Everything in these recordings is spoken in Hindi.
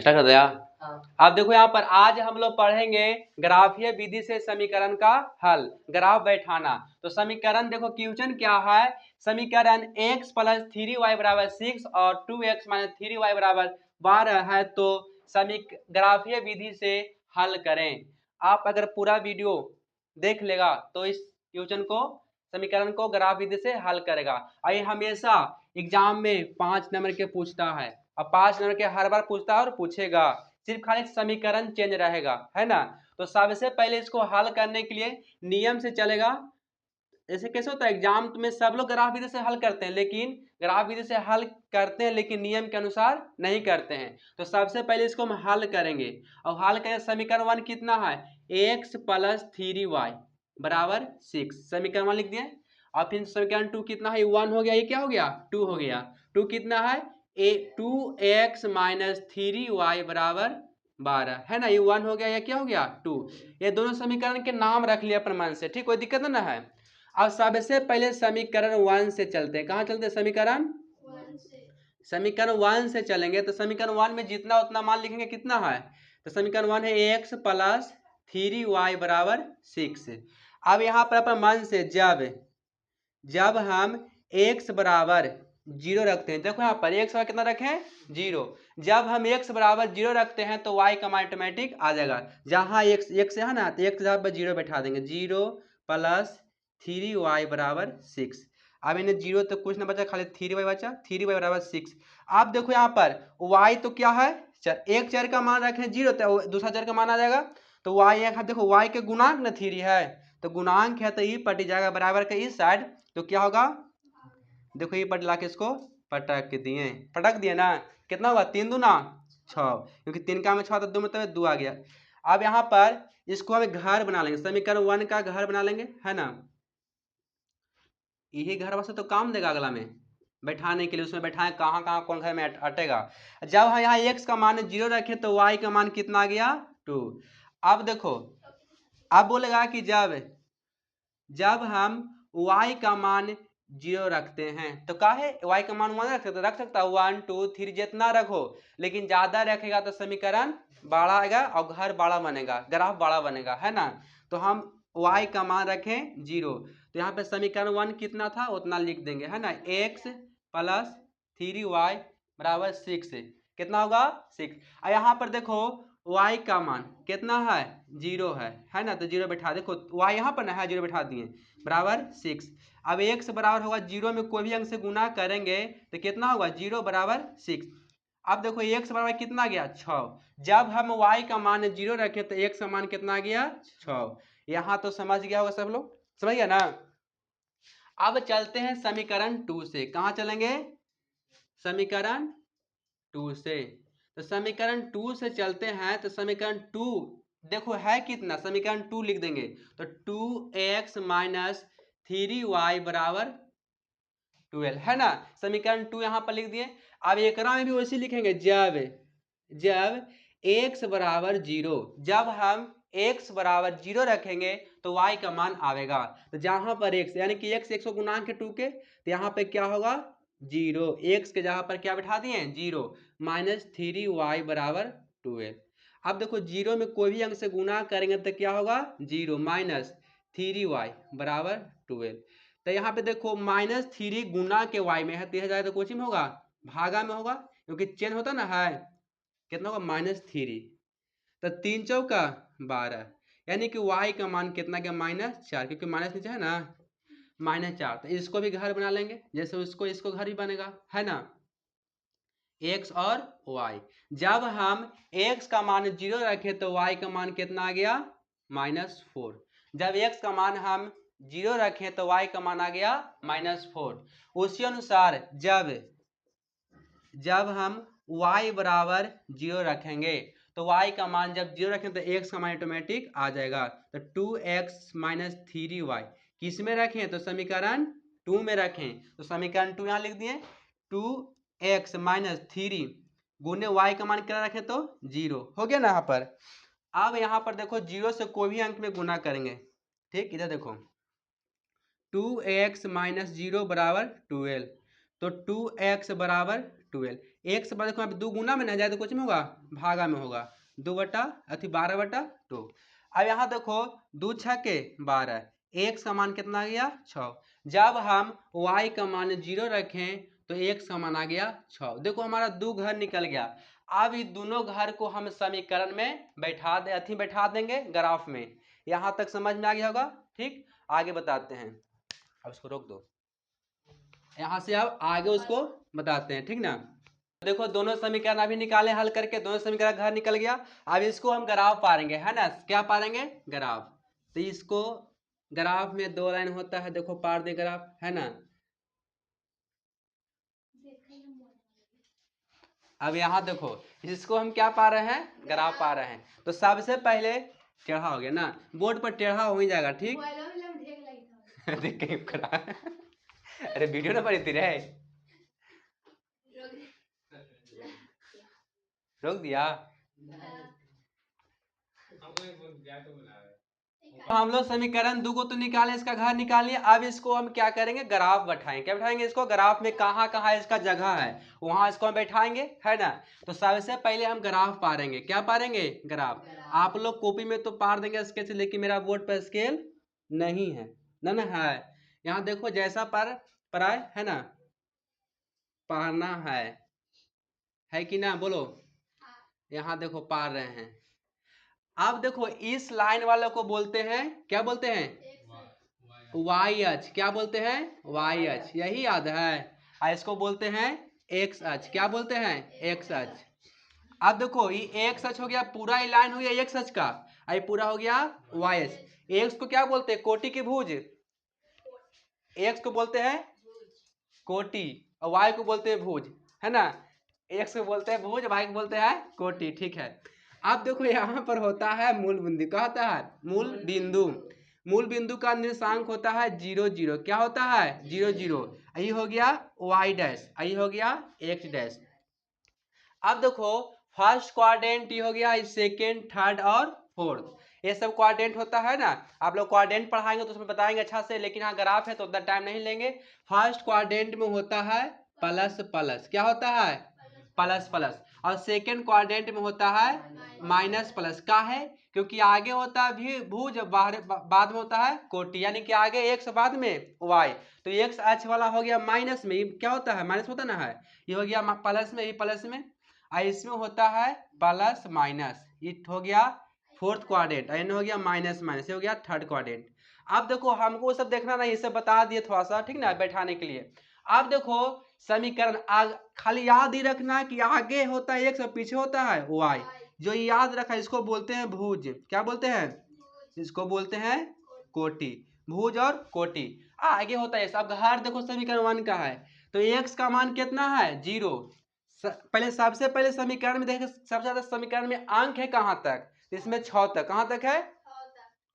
स्टार्ट कर दिया। अब देखो यहाँ पर आज हम लोग पढ़ेंगे ग्राफीय विधि से समीकरण का हल, ग्राफ बैठाना। तो समीकरण देखो क्वेश्चन क्या है, समीकरण x प्लस 3y बराबर 6 और 2x माइनस 3y बराबर 12 है। तो ग्राफीय विधि से हल करें। आप अगर पूरा वीडियो देख लेगा तो इस क्वेश्चन को, समीकरण को ग्राफ विधि से हल करेगा। और ये हमेशा एग्जाम में 5 नंबर के पूछता है, और 5 नंबर के हर बार पूछता है और पूछेगा, सिर्फ खाली समीकरण चेंज रहेगा, है ना। तो सबसे पहले इसको हल करने के लिए नियम से चलेगा। ऐसे कैसे होता है, एग्जाम में सब लोग ग्राफ विधि से हल करते हैं, लेकिन ग्राफ विधि से हल करते हैं लेकिन नियम के अनुसार नहीं करते हैं। तो सबसे पहले इसको हम हल करेंगे, और हल करें समीकरण 1 कितना है, x प्लस 3y बराबर 6, समीकरण 1 लिख दिए। और फिर समीकरण 2 कितना है, 1 हो गया, ये क्या हो गया, 2 हो गया। 2 कितना है, 2x माइनस 3y बराबर 12, है ना, ये 1 हो गया, ये क्या हो गया, 2। ये दोनों समीकरण के नाम रख लिया अपन मन से, ठीक, कोई दिक्कत ना है। अब सबसे पहले समीकरण 1 से चलते हैं। कहाँ चलते हैं, समीकरण 1 से चलेंगे। तो समीकरण 1 में जितना उतना मान लिखेंगे, कितना है, तो समीकरण 1 है x प्लस 3y बराबर 6। अब यहाँ पर अपन मन से जब हम x बराबर 0 रखते हैं, देखो यहाँ पर x बराबर कितना रखें, 0। जब हम x बराबर 0 रखते हैं तो y का मान ऑटोमेटिक आ जाएगा। जहाँ x है ना, तो x जगह पर 0 बैठा देंगे, 0 प्लस 3y बराबर 6। अब इन्हें 0 तो कुछ ना बचा, खाली 3y बचा, 3y बराबर 6। आप देखो यहाँ पर y तो क्या है, एक चर का मान रखें 0 तो दूसरा चर का मान आ जाएगा। तो y यहाँ देखो y के गुणांक ना 3 है, तो गुणांक है तो ये पट जाएगा बराबर के इस साइड। तो क्या होगा, देखो ये पट ला के इसको पटक दिए ना, कितना होगा, 3 दूना 6, क्योंकि 3 का में 6 तो 2 में 2 आ गया। अब यहाँ पर इसको हम घर बना लेंगे, समीकरण 1 का घर बना लेंगे, है ना। यही घर वैसे तो काम देगा अगला में बैठाने के लिए, उसमें बैठाए कहाँ कहाँ कौन घर में अटेगा। जब हम यहाँ x का मान 0 रखे तो y का मान कितना आ गया, 2। अब देखो, अब बोलेगा कि जब हम y का मान 0 रखते हैं तो काहे y का मान 1 रख सकता है 1 2 3 जितना रखो, लेकिन ज्यादा रखेगा तो समीकरण बड़ा आएगा और घर बड़ा बनेगा, ग्राफ बड़ा बनेगा, है ना। तो हम y का मान रखें 0, तो यहाँ पे समीकरण 1 कितना था उतना लिख देंगे, है ना, x प्लस 3y बराबर 6, कितना होगा 6। और यहाँ पर देखो y का मान कितना है, 0 है ना, तो 0 बैठा, देखो y यहाँ पर ना है, 0 बैठा दिए बराबर 6। अब x बराबर होगा 0 में कोई भी अंक से गुना करेंगे तो कितना होगा, 0 बराबर 6। अब देखो x बराबर कितना गया, 6। जब हम y का मान 0 रखे तो x का मान कितना गया, 6। यहाँ तो समझ गया होगा सब लोग, समझ गया ना। अब चलते हैं समीकरण 2 से, कहाँ चलेंगे, समीकरण 2 से। तो समीकरण 2 से चलते हैं, तो समीकरण 2 देखो है कितना, समीकरण 2 लिख देंगे तो 2x माइनस 3y बराबर 12, है ना। समीकरण 2 यहाँ पर लिख दिए। अब एक में भी वैसे लिखेंगे, जब x बराबर 0, जब हम x बराबर 0 रखेंगे तो y का मान आवेगा। तो जहां पर x यानी कि x को गुणांक है 2 के, तो यहाँ पे क्या होगा, 0, x के जगह पर क्या बैठा दिए, 0 माइनस 3y बराबर 12। अब देखो 0 में कोई भी अंक से गुना करेंगे तो क्या होगा, 0 माइनस 3y बराबर 12। तो यहाँ पे देखो -3 गुना के y में है, तो यह जाए तो कोची में होगा, भागा में होगा, क्योंकि चेंज होता ना है, कितना होगा -3, तो 3 चौका 12, यानी कि y का मान कितना गया, -4, क्योंकि माइनस नीचे है ना, -4। तो इसको भी घर बना लेंगे, जैसे इसको घर ही बनेगा, है ना, x और y। जब हम x का मान 0 रखे तो y का मान कितना आ गया, -4। जब x का मान हम 0 रखें तो y का मान आ गया -4। उसी अनुसार जब हम y बराबर 0 रखेंगे तो y का मान जब 0 रखें तो x का मान ऑटोमेटिक आ जाएगा। तो 2x माइनस 3y किस में रखें, तो समीकरण 2 में रखें। तो समीकरण 2 यहाँ लिख दिए, 2x माइनस 3 गुने y का मान क्या रखें, तो 0 हो गया ना यहाँ पर। अब यहाँ पर देखो 0 से कोई भी अंक में गुना करेंगे, ठीक, इधर देखो 2x माइनस 0 बराबर 12, तो 2x बराबर 12। एक से बाद देखो, अब 2 गुना में ना जाए तो कुछ में होगा, भागा में होगा, 2/12। अब यहाँ देखो 2 छके 12, x का मान कितना आ गया 6। जब हम y का मान 0 रखें तो x का मान आ गया 6। देखो हमारा 2 घर निकल गया। अब इस दोनों घर को हम समीकरण में बैठा देंगे ग्राफ में। यहाँ तक समझ में आ गया होगा। ठीक, आगे बताते हैं। अब इसको रोक दो, यहाँ से अब आगे उसको बताते हैं, ठीक ना। देखो दोनों समीकरण अभी निकाले, हल करके दोनों समीकरण घर निकल गया। अब इसको हम ग्राफ पारेंगे, है ना, क्या पारेंगे, ग्राफ। तो इसको ग्राफ में 2 लाइन होता है, देखो पार दे ग्राफ, है ना। अब यहाँ देखो इसको हम क्या पा रहे हैं, ग्राफ पा रहे हैं। तो सबसे पहले टेढ़ा हो गया ना, बोर्ड पर टेढ़ा हो ही जाएगा, ठीक। अरे वीडियो ना बनी थी रे, रोक दिया। हम लोग समीकरण 2 को तो निकाले, इसका घर निकालिए। अब इसको हम क्या करेंगे, ग्राफ बैठाएंगे। क्या बैठाएंगे इसको, ग्राफ में कहाँ कहाँ इसका जगह है वहां इसको हम बैठाएंगे, है ना। तो सबसे पहले हम ग्राफ पारेंगे, क्या पारेंगे, ग्राफ। आप लोग कॉपी में तो पार देंगे स्केच, लेकिन मेरा बोर्ड पर स्केल नहीं है ना है। यहाँ देखो जैसा पराए, है ना, पारना है कि ना, बोलो। यहाँ देखो पार रहे हैं। अब देखो इस लाइन वालों को बोलते हैं, क्या बोलते हैं, वाई अक्ष। क्या बोलते हैं, वाई अक्ष, यही याद है। और इसको बोलते हैं एक्स अक्ष। क्या बोलते हैं, एक्स अक्ष। अब देखो ये एक्स अक्ष हो गया, पूरा ये लाइन हो गया एक्स अक्ष का, ये पूरा हो गया वाई अक्ष। एक्स को क्या बोलते हैं, कोटि की भुज। एक्स को बोलते हैं कोटि और वाई को बोलते हैं भुज, है ना। एक्स को बोलते हैं भुज, वाई को बोलते हैं कोटि, ठीक है। अब देखो यहाँ पर होता है मूल बिंदु, क्या होता है, मूल बिंदु। मूल बिंदु का निर्देशांक होता है 0 0। क्या होता है, 0 0। यही हो गया वाई डैश, यही हो गया एक्स डैश। अब देखो फर्स्ट क्वाड्रेंट ये हो गया, सेकेंड, थर्ड और फोर्थ, ये सब क्वाड्रेंट होता है ना। आप लोग क्वाड्रेंट पढ़ाएंगे तो उसमें बताएंगे अच्छा से, लेकिन हाँ ग्राफ है तो उतना टाइम नहीं लेंगे। फर्स्ट क्वाड्रेंट में होता है प्लस प्लस, क्या होता है, प्लस प्लस। और सेकेंड क्वाड्रेंट में होता है माइनस प्लस। का है, क्योंकि आगे होता है भी भुज, बाद में होता है कोटि, यानी कि आगे एक्स बाद में वाई। तो एक्स अक्ष वाला हो गया माइनस में, क्या होता है, माइनस होता ना है। ये हो गया प्लस में, ये प्लस में। और इसमें होता है प्लस माइनस, ये हो गया फोर्थ क्वाड्रेंट, एन हो गया माइनस माइनस, ये हो गया थर्ड क्वाड्रेंट। अब देखो हमको सब देखना नहीं, ये सब बता दिए थोड़ा सा, ठीक ना, बैठाने के लिए। अब देखो समीकरण खाली याद ही रखना कि आगे होता है एक्स और पीछे होता है वाई। जो याद रखा इसको बोलते हैं भुज। क्या बोलते हैं, इसको बोलते हैं कोटि, भुज और कोटि। आगे होता है अब घर देखो समीकरण 1 का है, तो एक्स का मान कितना है 0। पहले सबसे पहले समीकरण में देखें, सबसे ज्यादा समीकरण में अंक है कहाँ तक, इसमें 6 तक। कहाँ तक है,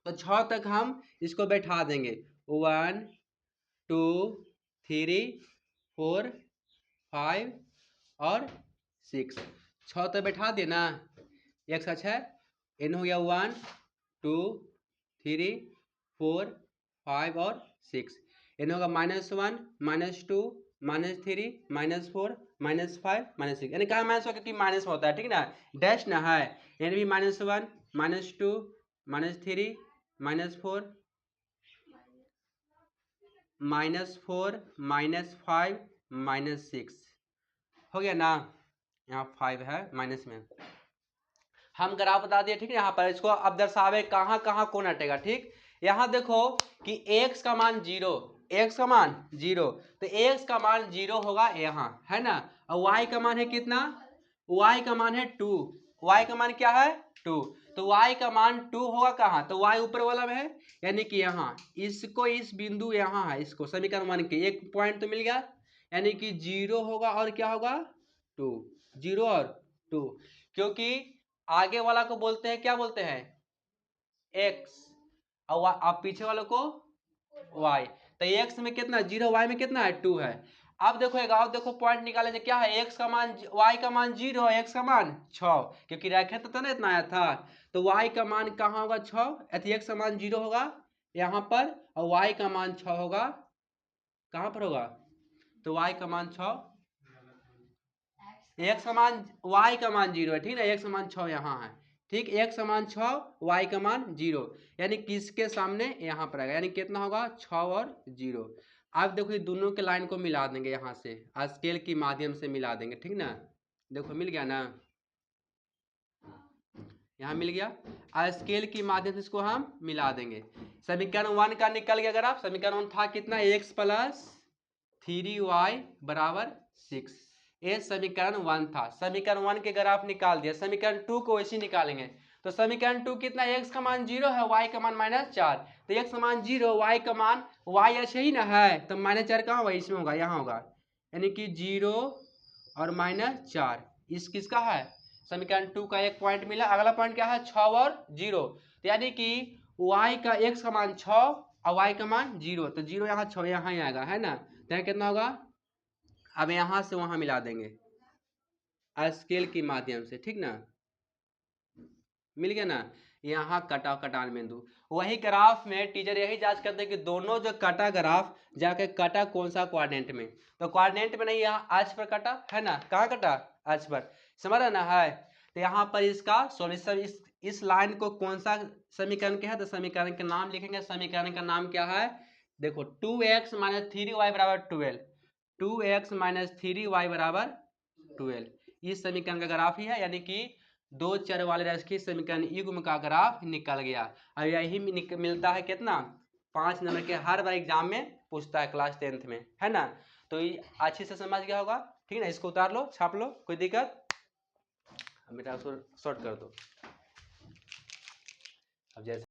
तो 6 तक हम इसको बैठा देंगे, 1 2 3 4 5 और 6। 6 तक बैठा दिए ना, एक सच है। एन हो गया 1 2 3 4 5 और 6। एन होगा -1 -2 -3 -4 -5 -6। यानी कहा माइनस क्योंकि माइनस में होता है, ठीक ना, डैश ना है। यानी भी -1 -2 -3 -4 -4 -5 -6 हो गया ना। यहाँ 5 है माइनस में, हम ग्राफ बता दिए, ठीक है। यहाँ पर इसको अब दर्शावे कहाँ कहाँ कौन हटेगा, ठीक। यहाँ देखो कि x का मान 0, x का मान 0, तो x का मान 0 होगा यहाँ, है ना। और y का मान है कितना, y का मान है 2, y का मान क्या है 2, तो y का मान 2 होगा कहाँ, तो y ऊपर वाला में है, यानी कि यहाँ इसको, इस बिंदु यहाँ है, इसको समीकरण मान के एक पॉइंट तो मिल गया, यानी कि 0 होगा और क्या होगा 2, 0 और 2। क्योंकि आगे वाला को बोलते हैं, क्या बोलते हैं, x, और आप पीछे वालों को y। तो x में कितना 0, y में कितना है 2 है। अब देखो एक और देखो पॉइंट निकाले क्या है, x का मान, y का मान 0, x का मान 6, क्योंकि रेखे तो था ना इतना आया था। तो y का मान कहाँ होगा 6, x का मान 0 होगा यहाँ पर, और y का मान 6 होगा, कहाँ पर होगा, तो y का मान 6 x का मान y का मान 0 है, ठीक है ना, x का मान 6 यहाँ है, ठीक, x का मान 6 y का मान 0, यानी किसके सामने यहाँ पर आएगा, यानी कितना होगा 6 और 0। अब देखो ये दोनों के लाइन को मिला देंगे यहाँ से, स्केल के माध्यम से मिला देंगे, ठीक ना, देखो मिल गया ना, यहाँ मिल गया, स्केल की माध्यम से इसको हम मिला देंगे। समीकरण 1 का निकल गया, अगर आप समीकरण 1 था कितना, x प्लस 3y बराबर 6, ये समीकरण 1 था। समीकरण 1 के अगर आप निकाल दिया, समीकरण 2 को वैसे निकालेंगे, तो समीकरण 2 कितना, x का मान 0 है, y का मान -4, तो x का मान 0, y का मान y ऐसे ही ना है, तो -4 कहाँ होगा, इसमें होगा, यहाँ होगा, यानी कि 0 और -4, इस किसका है, समीकरण 2 का एक पॉइंट मिला। अगला पॉइंट क्या है, 6 और 0, तो यानी कि y का x का मान 6 और y का मान 0, तो 0 यहाँ 6 यहाँ ही आएगा, है ना, तो यहाँ कितना होगा, अब यहाँ से वहाँ मिला देंगे स्केल के माध्यम से, ठीक ना, मिल गया ना, यहाँ कटा कटान बिंदु, वही ग्राफ में टीचर यही जांच करते हैं कि दोनों जो कटा ग्राफ जाके कटा कौन सा क्वाड्रेंट में, तो क्वाड्रेंट में नहीं, यहाँ आज पर कटा है ना, कहाँ कटा, आज पर, समझ रहा ना है, तो यहाँ पर इसका सॉल्यूशन, इस लाइन को कौन सा समीकरण के है, तो समीकरण का नाम लिखेंगे, समीकरण का नाम क्या है, देखो 2x माइनस 3y बराबर 12, 2x माइनस 3y बराबर 12, इस समीकरण का ग्राफ ही है, यानी कि दो चर वाले रैखिक समीकरण युग्म का ग्राफ निकल गया। और यही मिलता है कितना, 5 नंबर के, हर बार एग्जाम में पूछता है क्लास 10th में, है ना, तो ये अच्छे से समझ गया होगा, ठीक है ना, इसको उतार लो, छाप लो, कोई दिक्कत, बेटा उसको शॉर्ट कर दो, अब जैसे